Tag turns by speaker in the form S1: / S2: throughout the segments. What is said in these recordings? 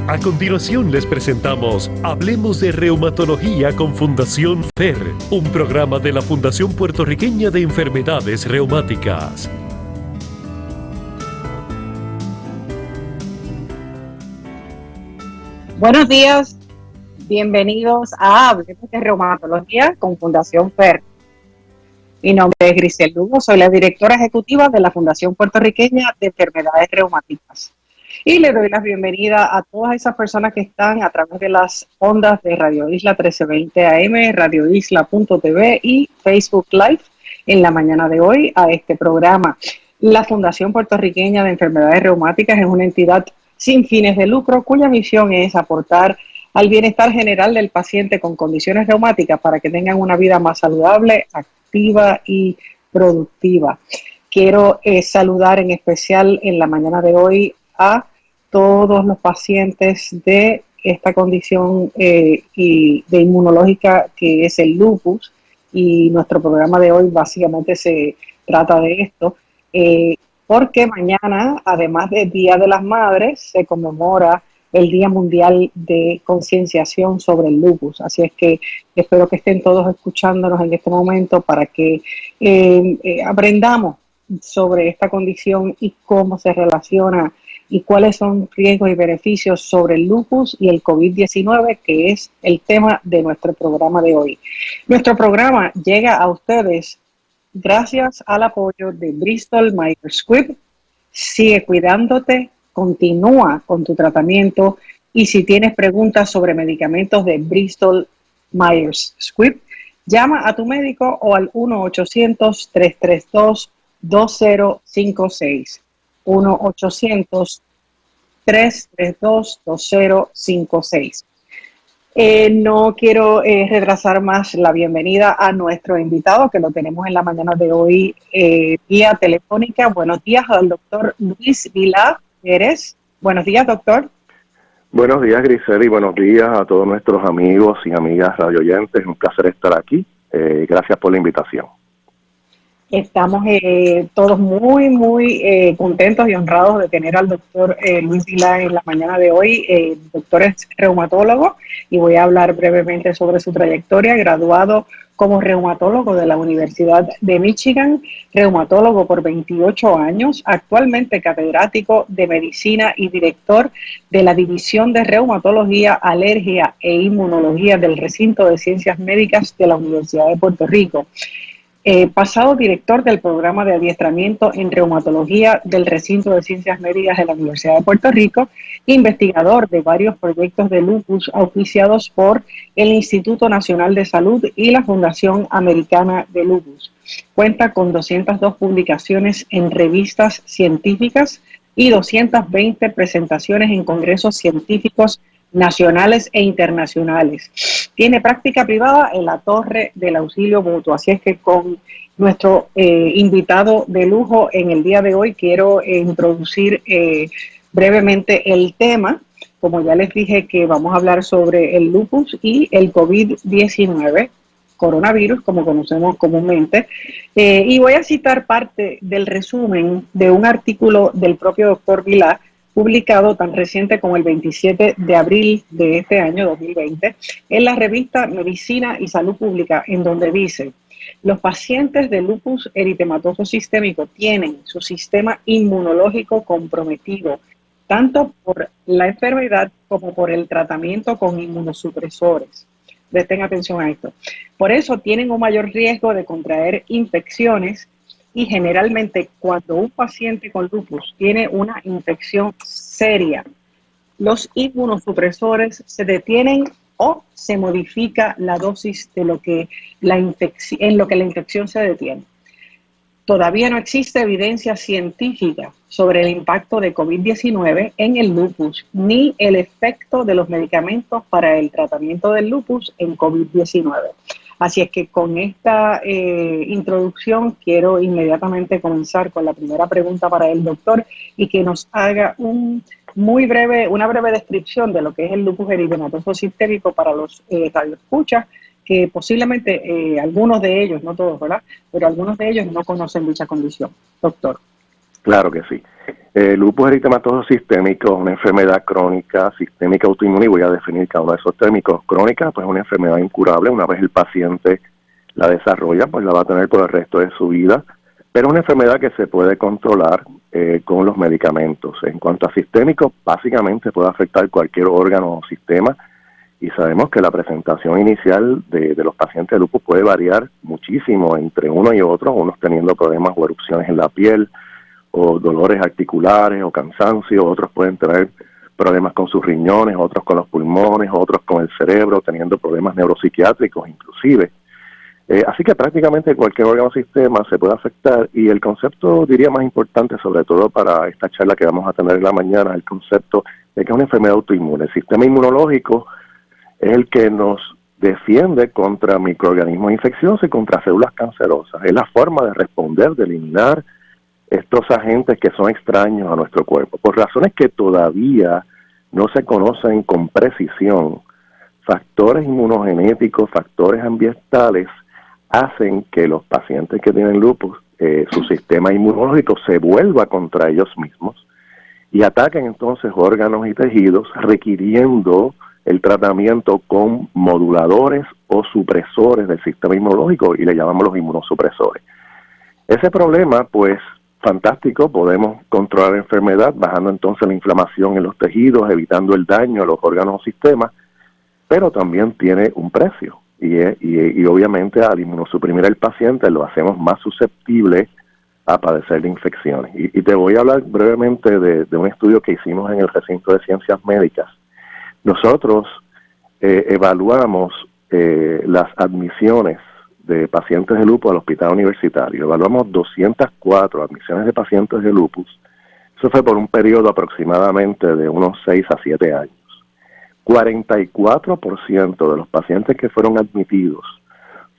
S1: A continuación les presentamos Hablemos de Reumatología con Fundación FER, un programa de la Fundación Puertorriqueña de Enfermedades Reumáticas.
S2: Buenos días, bienvenidos a Hablemos de Reumatología con Fundación FER. Mi nombre es Grisel Lugo, soy la directora ejecutiva de la Fundación Puertorriqueña de Enfermedades Reumáticas. Y le doy la bienvenida a todas esas personas que están a través de las ondas de Radio Isla 1320 AM, radioisla.tv y Facebook Live en la mañana de hoy a este programa. La Fundación Puertorriqueña de Enfermedades Reumáticas es una entidad sin fines de lucro cuya misión es aportar al bienestar general del paciente con condiciones reumáticas para que tengan una vida más saludable, activa y productiva. Quiero saludar en especial en la mañana de hoy a todos los pacientes de esta condición y de inmunológica que es el lupus, y nuestro programa de hoy básicamente se trata de esto, porque mañana, además del Día de las Madres, se conmemora el Día Mundial de Concienciación sobre el Lupus. Así es que espero que estén todos escuchándonos en este momento para que aprendamos sobre esta condición y cómo se relaciona y cuáles son riesgos y beneficios sobre el lupus y el COVID-19, que es el tema de nuestro programa de hoy. Nuestro programa llega a ustedes gracias al apoyo de Bristol Myers Squibb. Sigue cuidándote, continúa con tu tratamiento, y si tienes preguntas sobre medicamentos de Bristol Myers Squibb, llama a tu médico o al 1-800-332-2056. 1-800-332-2056. No quiero retrasar más la bienvenida a nuestro invitado, que lo tenemos en la mañana de hoy vía telefónica. Buenos días al doctor Luis Vilá Pérez. Buenos días, doctor.
S3: Buenos días, Grisel, y buenos días a todos nuestros amigos y amigas radioyentes. Un placer estar aquí. Gracias por la invitación.
S2: Estamos todos muy contentos y honrados de tener al doctor Luis Vilá en la mañana de hoy. El doctor es reumatólogo y voy a hablar brevemente sobre su trayectoria. Graduado como reumatólogo de la Universidad de Michigan, reumatólogo por 28 años, actualmente catedrático de medicina y director de la División de Reumatología, Alergia e Inmunología del Recinto de Ciencias Médicas de la Universidad de Puerto Rico. Pasado director del programa de adiestramiento en reumatología del Recinto de Ciencias Médicas de la Universidad de Puerto Rico, investigador de varios proyectos de lupus auspiciados por el Instituto Nacional de Salud y la Fundación Americana de Lupus. Cuenta con 202 publicaciones en revistas científicas y 220 presentaciones en congresos científicos nacionales e internacionales. Tiene práctica privada en la Torre del Auxilio Mutuo. Así es que con nuestro invitado de lujo en el día de hoy quiero introducir brevemente el tema. Como ya les dije, que vamos a hablar sobre el lupus y el COVID-19, coronavirus, como conocemos comúnmente. Y voy a citar parte del resumen de un artículo del propio doctor Vilá, publicado tan reciente como el 27 de abril de este año 2020 en la revista Medicina y Salud Pública, en donde dice: los pacientes de lupus eritematoso sistémico tienen su sistema inmunológico comprometido, tanto por la enfermedad como por el tratamiento con inmunosupresores. Presten atención a esto. Por eso tienen un mayor riesgo de contraer infecciones. Y generalmente cuando un paciente con lupus tiene una infección seria, los inmunosupresores se detienen o se modifica la dosis de lo que la infección se detiene. Todavía no existe evidencia científica sobre el impacto de COVID-19 en el lupus, ni el efecto de los medicamentos para el tratamiento del lupus en COVID-19. Así es que con esta introducción quiero inmediatamente comenzar con la primera pregunta para el doctor, y que nos haga una breve descripción de lo que es el lupus eritematoso sistémico para los radioescuchas, que posiblemente algunos de ellos, no todos, ¿verdad?, pero algunos de ellos no conocen dicha condición. Doctor.
S3: Claro que sí. Lupus eritematoso sistémico es una enfermedad crónica, sistémica autoinmune, y voy a definir cada uno de esos términos. Crónica, pues es una enfermedad incurable. Una vez el paciente la desarrolla, pues la va a tener por el resto de su vida, pero es una enfermedad que se puede controlar con los medicamentos. En cuanto a sistémico, básicamente puede afectar cualquier órgano o sistema, y sabemos que la presentación inicial de los pacientes de lupus puede variar muchísimo entre uno y otro, unos teniendo problemas o erupciones en la piel, o dolores articulares, o cansancio. Otros pueden tener problemas con sus riñones, otros con los pulmones, otros con el cerebro, teniendo problemas neuropsiquiátricos inclusive. Así que prácticamente cualquier órgano o sistema se puede afectar, y el concepto, diría, más importante, sobre todo para esta charla que vamos a tener en la mañana, es el concepto de que es una enfermedad autoinmune. El sistema inmunológico es el que nos defiende contra microorganismos infecciosos y contra células cancerosas. Es la forma de responder, de eliminar estos agentes que son extraños a nuestro cuerpo. Por razones que todavía no se conocen con precisión, factores inmunogenéticos, factores ambientales, hacen que los pacientes que tienen lupus, su sistema inmunológico se vuelva contra ellos mismos y ataquen entonces órganos y tejidos, requiriendo el tratamiento con moduladores o supresores del sistema inmunológico, y le llamamos los inmunosupresores. Ese problema, pues, fantástico, podemos controlar la enfermedad bajando entonces la inflamación en los tejidos, evitando el daño a los órganos o sistemas, pero también tiene un precio, y obviamente al inmunosuprimir al paciente lo hacemos más susceptible a padecer de infecciones. Y te voy a hablar brevemente de un estudio que hicimos en el recinto de ciencias médicas. Nosotros evaluamos las admisiones de pacientes de lupus al hospital universitario. Evaluamos 204 admisiones de pacientes de lupus. Eso fue por un periodo aproximadamente de unos 6 a 7 años. 44% de los pacientes que fueron admitidos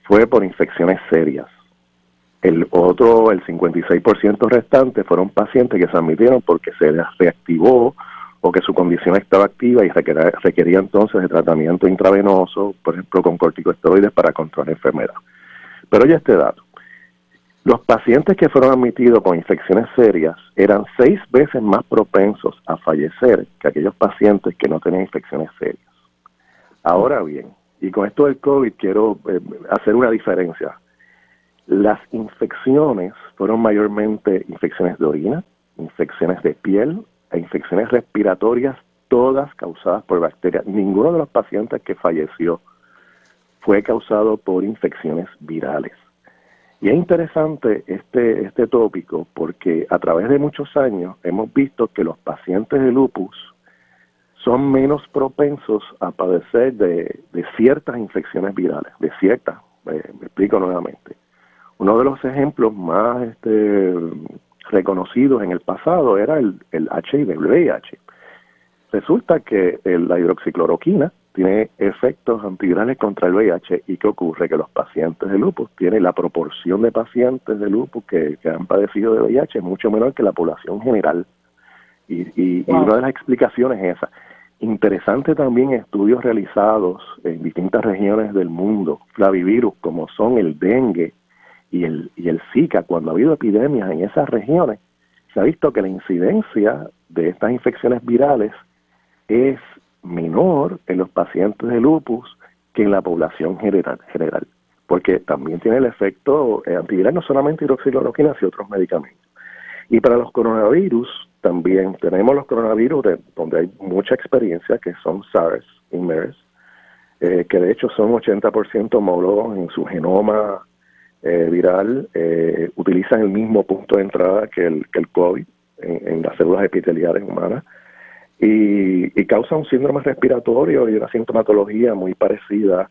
S3: fue por infecciones serias. El 56% restante fueron pacientes que se admitieron porque se les reactivó o que su condición estaba activa y requería entonces de tratamiento intravenoso, por ejemplo con corticosteroides para controlar la enfermedad. Pero oye este dato: los pacientes que fueron admitidos con infecciones serias eran 6 veces más propensos a fallecer que aquellos pacientes que no tenían infecciones serias. Ahora bien, y con esto del COVID quiero hacer una diferencia. Las infecciones fueron mayormente infecciones de orina, infecciones de piel e infecciones respiratorias, todas causadas por bacterias. Ninguno de los pacientes que falleció fue causado por infecciones virales. Y es interesante este tópico porque a través de muchos años hemos visto que los pacientes de lupus son menos propensos a padecer de ciertas infecciones virales, de ciertas, me explico nuevamente. Uno de los ejemplos más reconocidos en el pasado era el HIV, el VIH. Resulta que la hidroxicloroquina tiene efectos antivirales contra el VIH. ¿Y qué ocurre? Que los pacientes de lupus tienen la proporción de pacientes de lupus que han padecido de VIH es mucho menor que la población general. Y una de las explicaciones es esa. Interesante también estudios realizados en distintas regiones del mundo, flavivirus como son el dengue y el Zika. Cuando ha habido epidemias en esas regiones, se ha visto que la incidencia de estas infecciones virales es menor en los pacientes de lupus que en la población general, porque también tiene el efecto antiviral, no solamente hidroxicloroquina, sino otros medicamentos. Y para los coronavirus también tenemos los coronavirus donde hay mucha experiencia, que son SARS y MERS, que de hecho son 80% homólogos en su genoma viral, utilizan el mismo punto de entrada que el COVID en las células epiteliales humanas, y causa un síndrome respiratorio y una sintomatología muy parecida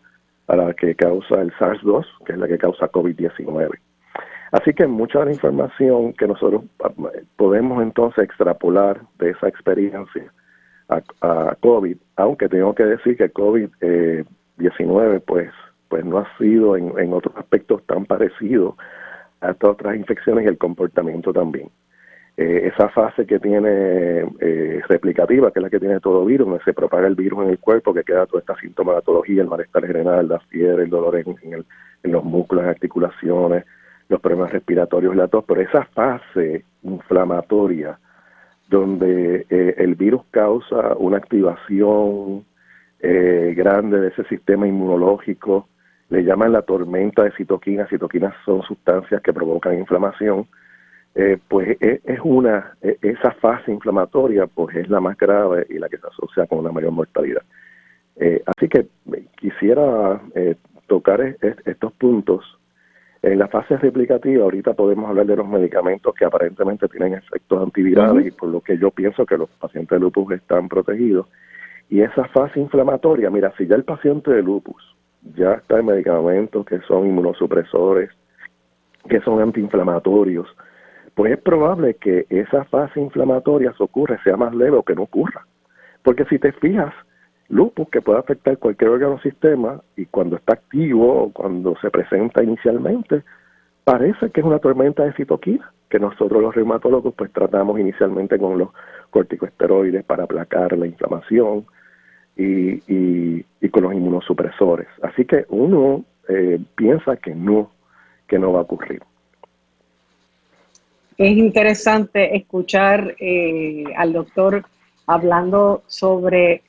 S3: a la que causa el SARS-2, que es la que causa COVID-19. Así que mucha de la información que nosotros podemos entonces extrapolar de esa experiencia a COVID, aunque tengo que decir que COVID-19 pues no ha sido en otros aspectos tan parecido a estas otras infecciones, y el comportamiento también. Esa fase que tiene replicativa, que es la que tiene todo virus, donde se propaga el virus en el cuerpo, que queda toda esta sintomatología, el malestar general, la fiebre, el dolor en los músculos, en articulaciones, los problemas respiratorios, la tos, pero esa fase inflamatoria donde el virus causa una activación grande de ese sistema inmunológico. Le llaman la tormenta de citoquinas. Citoquinas son sustancias que provocan inflamación. Pues esa fase inflamatoria pues es la más grave y la que se asocia con una mayor mortalidad. Así que quisiera tocar estos puntos. En la fase replicativa, ahorita podemos hablar de los medicamentos que aparentemente tienen efectos antivirales y por lo que yo pienso que los pacientes de lupus están protegidos. Y esa fase inflamatoria, mira, si ya el paciente de lupus ya está en medicamentos que son inmunosupresores, que son antiinflamatorios, pues es probable que esa fase inflamatoria sea más leve o que no ocurra. Porque si te fijas, lupus que puede afectar cualquier órgano o sistema y cuando está activo o cuando se presenta inicialmente, parece que es una tormenta de citoquinas, que nosotros los reumatólogos pues tratamos inicialmente con los corticosteroides para aplacar la inflamación y con los inmunosupresores. Así que uno piensa que no va a ocurrir.
S2: Es interesante escuchar al doctor hablando sobre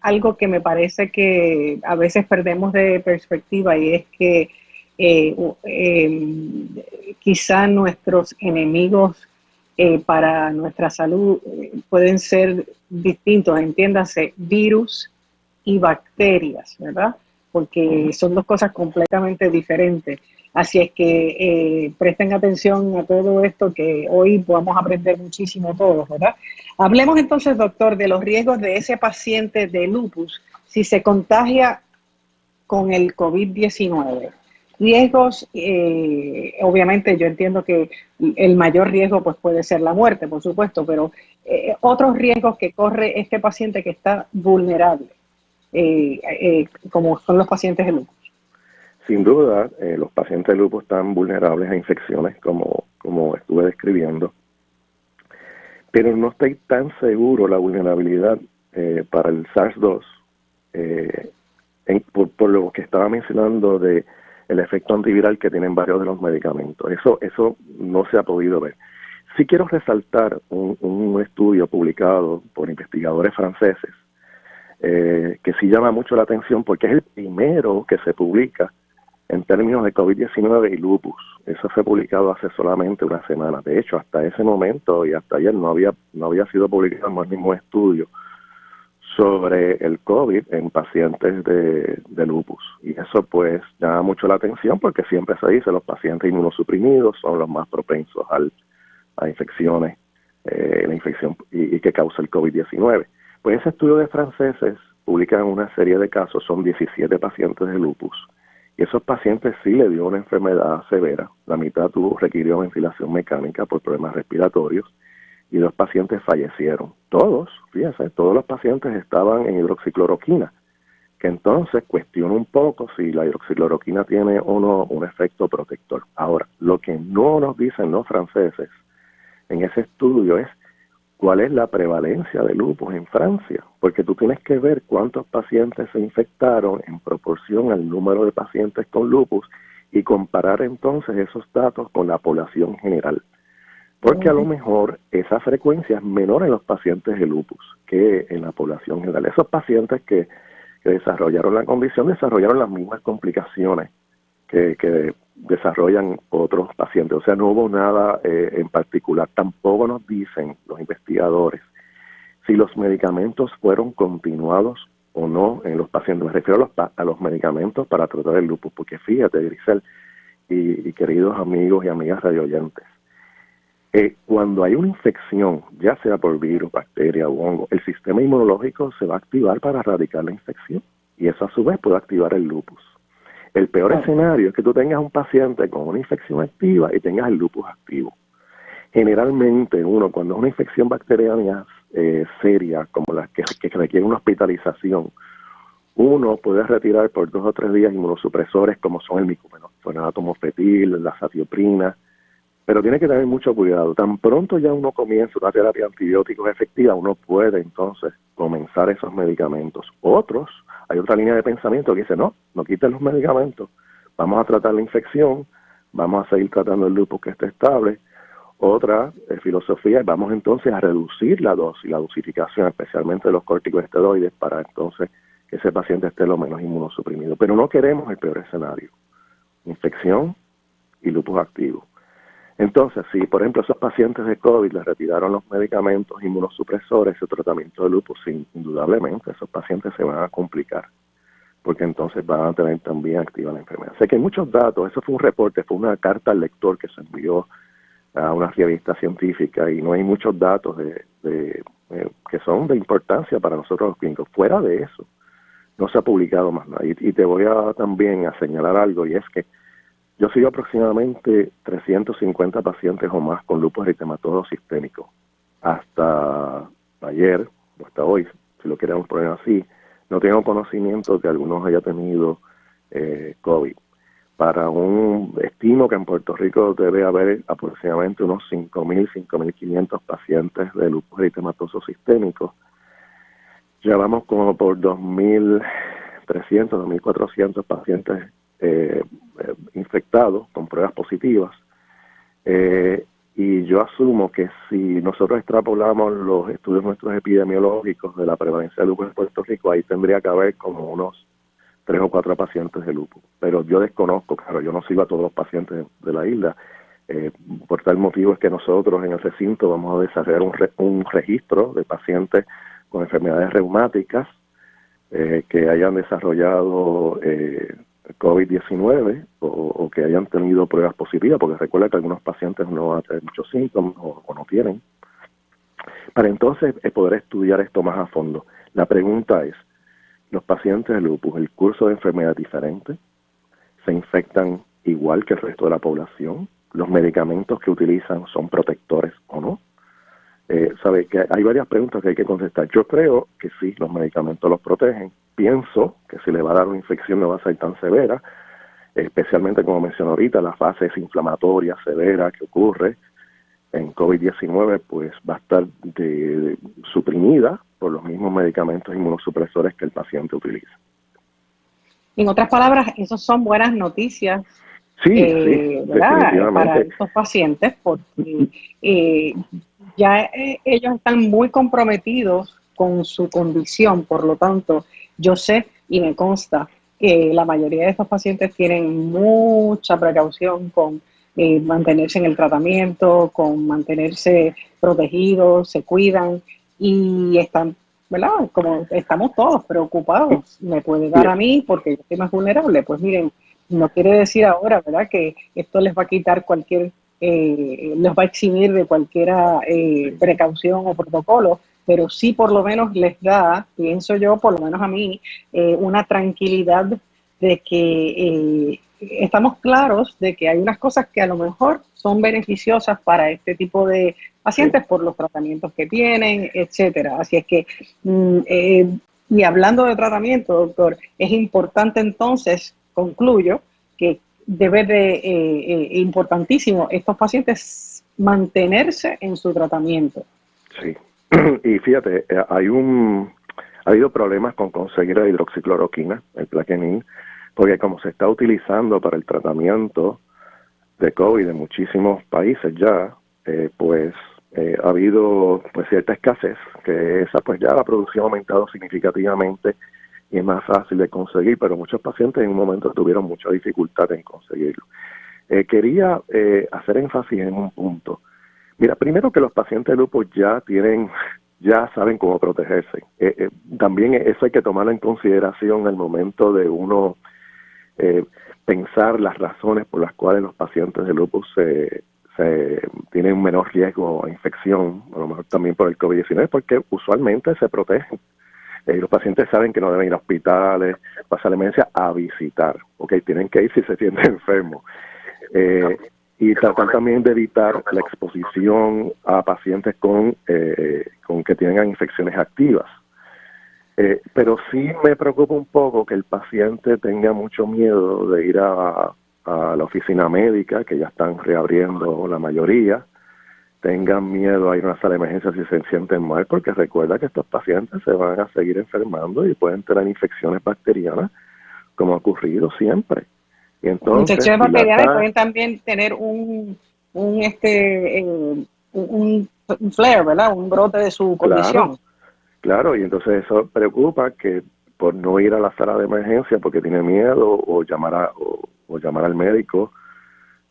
S2: algo que me parece que a veces perdemos de perspectiva, y es que quizá nuestros enemigos para nuestra salud pueden ser distintos, entiéndase, virus y bacterias, ¿verdad? Porque son dos cosas completamente diferentes. Así es que presten atención a todo esto, que hoy podamos aprender muchísimo todos, ¿verdad? Hablemos entonces, doctor, de los riesgos de ese paciente de lupus si se contagia con el COVID-19. Riesgos, obviamente yo entiendo que el mayor riesgo pues puede ser la muerte, por supuesto, pero otros riesgos que corre este paciente que está vulnerable, como son los pacientes de lupus.
S3: Sin duda, los pacientes de lupus están vulnerables a infecciones, como estuve describiendo, pero no estoy tan seguro la vulnerabilidad para el SARS-2 por lo que estaba mencionando de el efecto antiviral que tienen varios de los medicamentos. Eso no se ha podido ver. Sí quiero resaltar un estudio publicado por investigadores franceses que sí llama mucho la atención porque es el primero que se publica en términos de COVID-19 y lupus. Eso fue publicado hace solamente una semana. De hecho, hasta ese momento y hasta ayer no había sido publicado el mismo estudio sobre el COVID en pacientes de lupus. Y eso pues llama mucho la atención porque siempre se dice los pacientes inmunosuprimidos son los más propensos a infecciones, la infección y que causa el COVID-19. Pues ese estudio de franceses publica una serie de casos, son 17 pacientes de lupus. Y esos pacientes sí le dio una enfermedad severa. La mitad requirió ventilación mecánica por problemas respiratorios y 2 pacientes fallecieron. Todos, fíjense, todos los pacientes estaban en hidroxicloroquina, que entonces cuestiona un poco si la hidroxicloroquina tiene o no un efecto protector. Ahora, lo que no nos dicen los franceses en ese estudio es cuál es la prevalencia de lupus en Francia, porque tú tienes que ver cuántos pacientes se infectaron en proporción al número de pacientes con lupus y comparar entonces esos datos con la población general. Porque a lo mejor esa frecuencia es menor en los pacientes de lupus que en la población general. Esos pacientes que desarrollaron la condición desarrollaron las mismas complicaciones que desarrollan otros pacientes. O sea, no hubo nada en particular. Tampoco nos dicen los investigadores si los medicamentos fueron continuados o no en los pacientes. Me refiero a los medicamentos para tratar el lupus, porque fíjate, Grisel y queridos amigos y amigas radioyentes, cuando hay una infección, ya sea por virus, bacteria o hongo, el sistema inmunológico se va a activar para erradicar la infección y eso a su vez puede activar el lupus. El peor escenario es que tú tengas un paciente con una infección activa y tengas el lupus activo. Generalmente cuando es una infección bacteriana seria, como las que requiere una hospitalización, uno puede retirar por 2 o 3 días inmunosupresores como son el micofenato, mofetil, la satioprina, pero tiene que tener mucho cuidado. Tan pronto ya uno comienza una terapia antibióticos efectiva, uno puede entonces comenzar esos medicamentos. Hay otra línea de pensamiento que dice, no quiten los medicamentos, vamos a tratar la infección, vamos a seguir tratando el lupus que esté estable. otra filosofía es vamos entonces a reducir la dosis, la dosificación, especialmente de los corticosteroides, para entonces que ese paciente esté lo menos inmunosuprimido. Pero no queremos el peor escenario, infección y lupus activo. Entonces, si por ejemplo esos pacientes de COVID les retiraron los medicamentos inmunosupresores, ese tratamiento de lupus, indudablemente esos pacientes se van a complicar, porque entonces van a tener también activa la enfermedad. Sé que hay muchos datos, eso fue un reporte, fue una carta al lector que se envió a una revista científica y no hay muchos datos que son de importancia para nosotros los clínicos. Fuera de eso, no se ha publicado más nada. Y te voy también a señalar algo, y es que yo sigo aproximadamente 350 pacientes o más con lupus eritematoso sistémico. Hasta ayer, o hasta hoy, si lo queremos poner así, no tengo conocimiento que algunos haya tenido COVID. Estimo que en Puerto Rico debe haber aproximadamente unos 5.000, 5.500 pacientes de lupus eritematoso sistémico. Ya vamos como por 2.300, 2.400 pacientes infectados con pruebas positivas. Y yo asumo que si nosotros extrapolamos los estudios nuestros epidemiológicos de la prevalencia de lupus en Puerto Rico, ahí tendría que haber como unos 3 o 4 pacientes de lupus. Pero yo desconozco, claro, yo no sigo a todos los pacientes de la isla. Por tal motivo es que nosotros en el recinto vamos a desarrollar un registro de pacientes con enfermedades reumáticas que hayan desarrollado COVID-19 o que hayan tenido pruebas positivas, porque recuerda que algunos pacientes no van a tener muchos síntomas o no tienen, para entonces poder estudiar esto más a fondo. La pregunta es, ¿los pacientes de lupus, el curso de enfermedad es diferente? ¿Se infectan igual que el resto de la población? ¿Los medicamentos que utilizan son protectores o no? Sabe que hay varias preguntas que hay que contestar. Yo creo que sí, los medicamentos los protegen. Pienso que si le va a dar una infección no va a ser tan severa, especialmente como mencioné ahorita, la fase inflamatoria severa que ocurre en COVID-19 pues va a estar suprimida por los mismos medicamentos inmunosupresores que el paciente utiliza.
S2: En otras palabras, esos son buenas noticias.
S3: Sí,
S2: ¿verdad? Para estos pacientes, porque ya ellos están muy comprometidos con su condición, por lo tanto, yo sé y me consta que la mayoría de estos pacientes tienen mucha precaución con mantenerse en el tratamiento, con mantenerse protegidos, se cuidan y están, ¿verdad? Como estamos todos preocupados, me puede dar a mí porque yo soy más vulnerable, pues miren, no quiere decir ahora, ¿verdad?, que esto les va a quitar les va a eximir de cualquier precaución o protocolo, pero sí por lo menos les da, pienso yo, por lo menos a mí, una tranquilidad de que estamos claros de que hay unas cosas que a lo mejor son beneficiosas para este tipo de pacientes por los tratamientos que tienen, etcétera. Así es que, y hablando de tratamiento, doctor, es importante entonces, concluyo, que debe de, importantísimo, estos pacientes mantenerse en su tratamiento.
S3: Sí, y fíjate, ha habido problemas con conseguir la hidroxicloroquina, el Plaquenil, porque como se está utilizando para el tratamiento de COVID en muchísimos países ya, ha habido pues cierta escasez, que esa pues ya la producción ha aumentado significativamente y es más fácil de conseguir, pero muchos pacientes en un momento tuvieron mucha dificultad en conseguirlo. Quería hacer énfasis en un punto. Mira, primero que los pacientes de lupus ya saben cómo protegerse. También eso hay que tomarlo en consideración al momento de uno pensar las razones por las cuales los pacientes de lupus tienen un menor riesgo a infección, a lo mejor también por el COVID-19, porque usualmente se protegen. Los pacientes saben que no deben ir a hospitales, pasar la emergencia a visitar, ¿ok? Tienen que ir si se sienten enfermos. Y tratar también de evitar la exposición a pacientes con que tengan infecciones activas. Pero sí me preocupa un poco que el paciente tenga mucho miedo de ir a la oficina médica, que ya están reabriendo la mayoría, tengan miedo a ir a una sala de emergencia si se sienten mal, porque recuerda que estos pacientes se van a seguir enfermando y pueden tener infecciones bacterianas, como ha ocurrido siempre. Y entonces,
S2: infecciones bacterianas pueden también tener un flare, ¿verdad? Un brote de su condición.
S3: Claro, y entonces eso preocupa que por no ir a la sala de emergencia porque tiene miedo o llamar al médico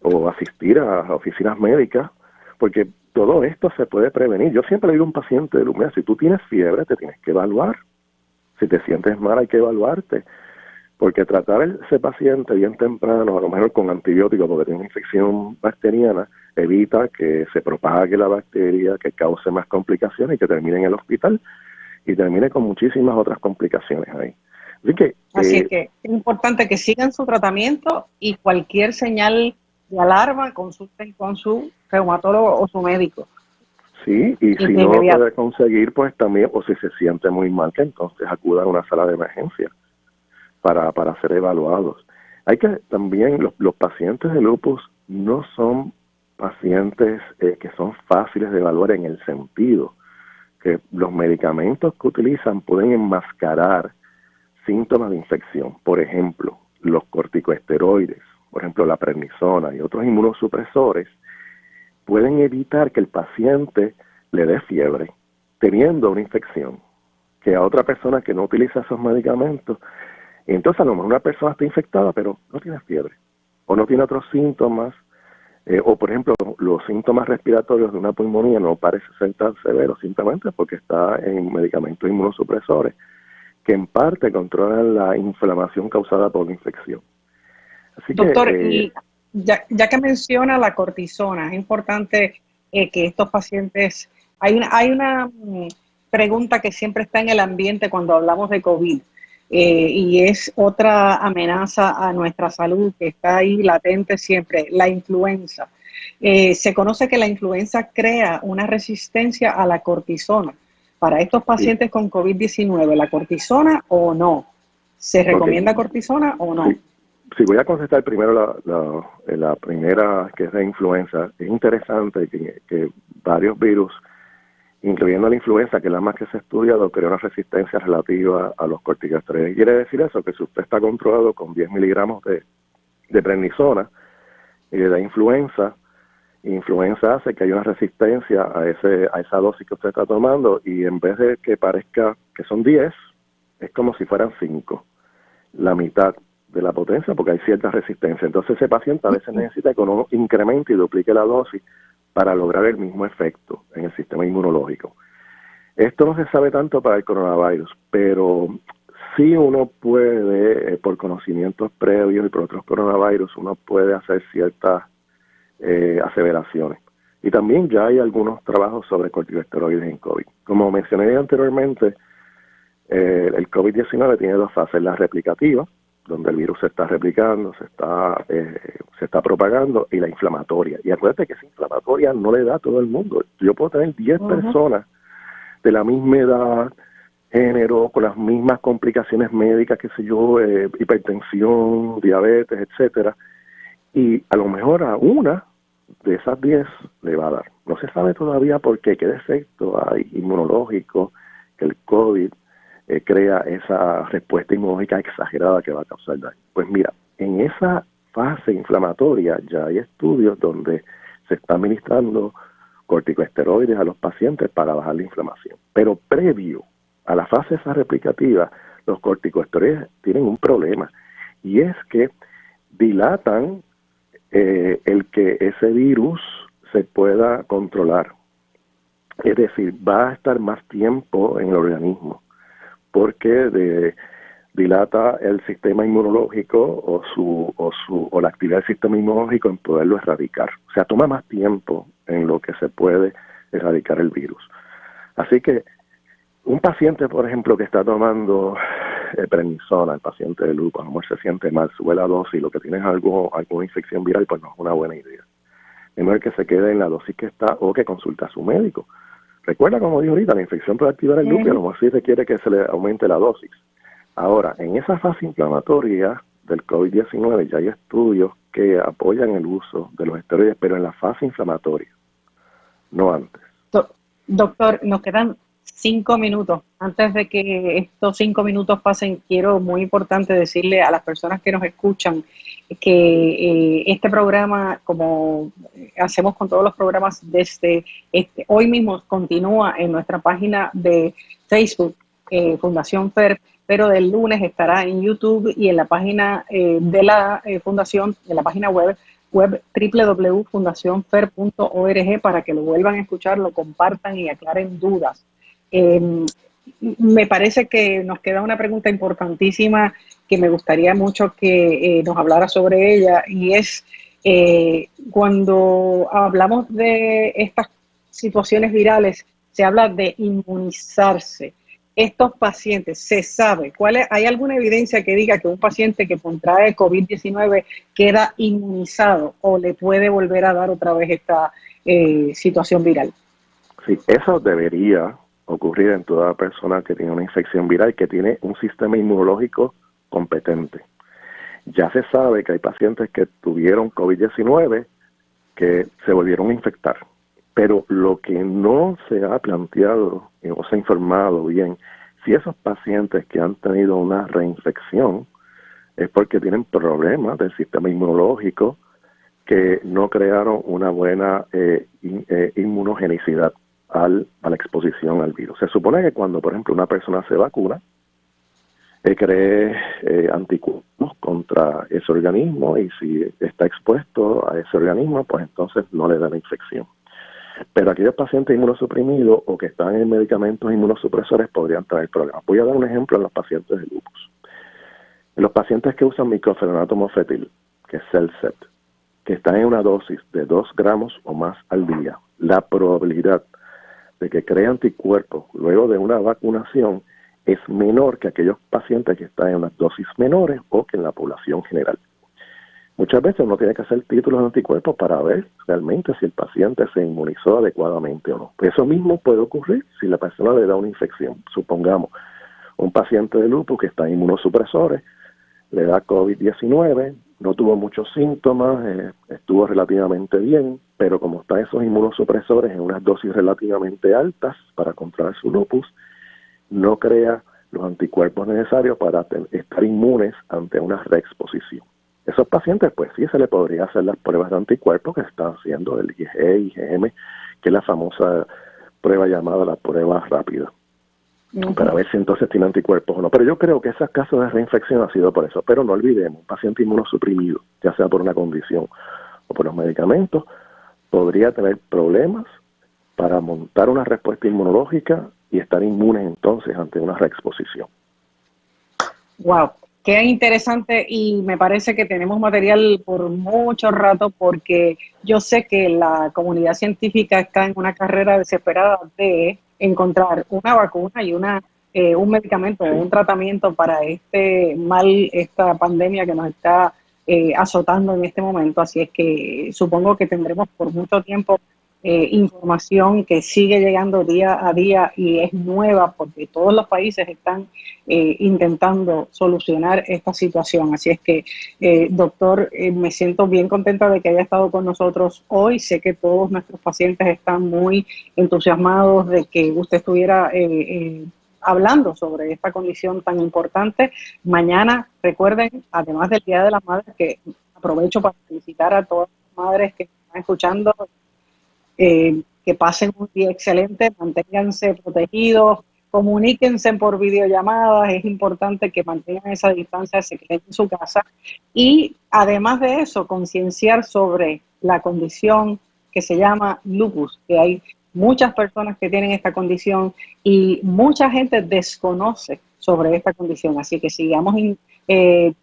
S3: o asistir a oficinas médicas, porque todo esto se puede prevenir. Yo siempre le digo a un paciente de mira, si tú tienes fiebre te tienes que evaluar, si te sientes mal hay que evaluarte, porque tratar a ese paciente bien temprano, a lo mejor con antibióticos porque tiene una infección bacteriana, evita que se propague la bacteria, que cause más complicaciones y que termine en el hospital y termine con muchísimas otras complicaciones ahí.
S2: Así es que es importante que sigan su tratamiento y cualquier señal de alarma consulten con su reumatólogo o su médico.
S3: Sí, y si no lo puede conseguir, pues también, o si se siente muy mal, que entonces acuda a una sala de emergencia para ser evaluados. Hay que también, los pacientes de lupus no son pacientes que son fáciles de evaluar en el sentido que los medicamentos que utilizan pueden enmascarar síntomas de infección. Por ejemplo, los corticosteroides, por ejemplo, la prednisona y otros inmunosupresores pueden evitar que el paciente le dé fiebre teniendo una infección, que a otra persona que no utiliza esos medicamentos. Entonces, a lo mejor una persona está infectada, pero no tiene fiebre, o no tiene otros síntomas, o por ejemplo, los síntomas respiratorios de una pulmonía no parecen ser tan severos, simplemente porque está en medicamentos inmunosupresores, que en parte controlan la inflamación causada por la infección. Así
S2: Doctor, y ya que menciona la cortisona, es importante que estos pacientes... Hay una pregunta que siempre está en el ambiente cuando hablamos de COVID, y es otra amenaza a nuestra salud que está ahí latente siempre, la influenza. Se conoce que la influenza crea una resistencia a la cortisona. Para estos pacientes con COVID-19, ¿la cortisona o no? ¿Se recomienda cortisona o no?
S3: Sí, voy a contestar primero la primera, que es la influenza. Es interesante que varios virus, incluyendo la influenza, que es la más que se ha estudiado, crea una resistencia relativa a los corticosteroides. Quiere decir eso, que si usted está controlado con 10 miligramos de prednisona y le da influenza hace que haya una resistencia a esa dosis que usted está tomando, y en vez de que parezca que son 10, es como si fueran 5, la mitad de la potencia, porque hay cierta resistencia. Entonces ese paciente a veces necesita que uno incremente y duplique la dosis para lograr el mismo efecto en el sistema inmunológico. Esto no se sabe tanto para el coronavirus, pero sí uno puede, por conocimientos previos y por otros coronavirus, uno puede hacer ciertas aseveraciones. Y también ya hay algunos trabajos sobre corticosteroides en COVID. Como mencioné anteriormente, el COVID-19 tiene dos fases: la replicativa, donde el virus se está replicando, se está propagando, y la inflamatoria. Y acuérdate que esa inflamatoria no le da a todo el mundo. Yo puedo tener 10 personas de la misma edad, género, con las mismas complicaciones médicas, qué sé yo, hipertensión, diabetes, etcétera, y a lo mejor a una de esas 10 le va a dar. No se sabe todavía por qué defecto hay inmunológico que el COVID crea esa respuesta inmunológica exagerada que va a causar daño. Pues mira, en esa fase inflamatoria ya hay estudios donde se está administrando corticosteroides a los pacientes para bajar la inflamación. Pero previo a la fase esa replicativa, los corticosteroides tienen un problema, y es que dilatan el que ese virus se pueda controlar. Es decir, va a estar más tiempo en el organismo, porque dilata el sistema inmunológico o la actividad del sistema inmunológico en poderlo erradicar. O sea, toma más tiempo en lo que se puede erradicar el virus. Así que un paciente, por ejemplo, que está tomando prednisona, el paciente de lupus, a lo mejor se siente mal, sube la dosis, y lo que tiene es alguna infección viral, pues no es una buena idea. Es mejor que se quede en la dosis que está, o que consulte a su médico. Recuerda, como dije ahorita, la infección puede activar el lupus, a lo mejor sí requiere que se le aumente la dosis. Ahora, en esa fase inflamatoria del COVID-19 ya hay estudios que apoyan el uso de los esteroides, pero en la fase inflamatoria, no antes.
S2: Doctor, nos quedan 5 minutos. Antes de que estos 5 minutos pasen, quiero, muy importante, decirle a las personas que nos escuchan que este programa, como hacemos con todos los programas desde hoy mismo, continúa en nuestra página de Facebook, Fundación FER, pero del lunes estará en YouTube y en la página de la Fundación, en la página web www.fundacionfer.org, para que lo vuelvan a escuchar, lo compartan y aclaren dudas. Me parece que nos queda una pregunta importantísima que me gustaría mucho que nos hablara sobre ella, y es cuando hablamos de estas situaciones virales, se habla de inmunizarse. Estos pacientes, ¿se sabe hay alguna evidencia que diga que un paciente que contrae COVID-19 queda inmunizado o le puede volver a dar otra vez esta situación viral?
S3: Sí, eso debería ocurrir en toda persona que tiene una infección viral, que tiene un sistema inmunológico competente. Ya se sabe que hay pacientes que tuvieron COVID-19 que se volvieron a infectar, pero lo que no se ha planteado o se ha informado bien, si esos pacientes que han tenido una reinfección es porque tienen problemas del sistema inmunológico, que no crearon una buena inmunogenicidad a la exposición al virus. Se supone que cuando, por ejemplo, una persona se vacuna, cree anticuerpos contra ese organismo, y si está expuesto a ese organismo, pues entonces no le da la infección. Pero aquellos pacientes inmunosuprimidos o que están en medicamentos inmunosupresores podrían traer problemas. Voy a dar un ejemplo en los pacientes de lupus. En los pacientes que usan microfenonato mofetil, que es CellCept, que están en una dosis de 2 gramos o más al día, la probabilidad de que cree anticuerpos luego de una vacunación es menor que aquellos pacientes que están en unas dosis menores o que en la población general. Muchas veces uno tiene que hacer títulos de anticuerpos para ver realmente si el paciente se inmunizó adecuadamente o no. Eso mismo puede ocurrir si la persona le da una infección. Supongamos un paciente de lupus que está en inmunosupresores, le da COVID-19, no tuvo muchos síntomas, estuvo relativamente bien, pero como están esos inmunosupresores en unas dosis relativamente altas para controlar su lupus, no crea los anticuerpos necesarios para estar inmunes ante una reexposición. Esos pacientes, pues sí, se le podría hacer las pruebas de anticuerpos que están haciendo el IgG, IgM, que es la famosa prueba llamada la prueba rápida, para ver si entonces tiene anticuerpos o no. Pero yo creo que esos casos de reinfección ha sido por eso. Pero no olvidemos, un paciente inmunosuprimido, ya sea por una condición o por los medicamentos, podría tener problemas para montar una respuesta inmunológica y estar inmune entonces ante una reexposición.
S2: Wow, qué interesante, y me parece que tenemos material por mucho rato, porque yo sé que la comunidad científica está en una carrera desesperada de encontrar una vacuna y un medicamento, un tratamiento para esta pandemia que nos está azotando en este momento. Así es que supongo que tendremos por mucho tiempo información que sigue llegando día a día y es nueva, porque todos los países están intentando solucionar esta situación. Así es que, doctor, me siento bien contenta de que haya estado con nosotros hoy. Sé que todos nuestros pacientes están muy entusiasmados de que usted estuviera hablando sobre esta condición tan importante. Mañana, recuerden, además del Día de las Madres, que aprovecho para felicitar a todas las madres que están escuchando, que pasen un día excelente, manténganse protegidos, comuníquense por videollamadas, es importante que mantengan esa distancia, se queden en su casa, y además de eso, concienciar sobre la condición que se llama lupus, que hay muchas personas que tienen esta condición y mucha gente desconoce sobre esta condición, así que sigamos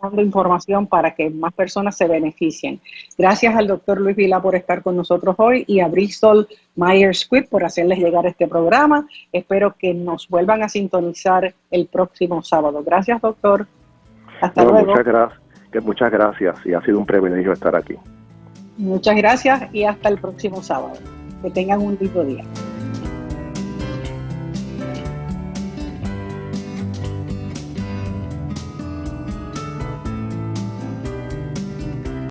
S2: dando información para que más personas se beneficien. Gracias al doctor Luis Vilá por estar con nosotros hoy, y a Bristol Myers Squibb por hacerles llegar este programa. Espero que nos vuelvan a sintonizar el próximo sábado. Gracias, doctor. Hasta luego.
S3: Muchas gracias, y ha sido un privilegio estar aquí.
S2: Muchas gracias y hasta el próximo sábado. Que tengan un lindo día.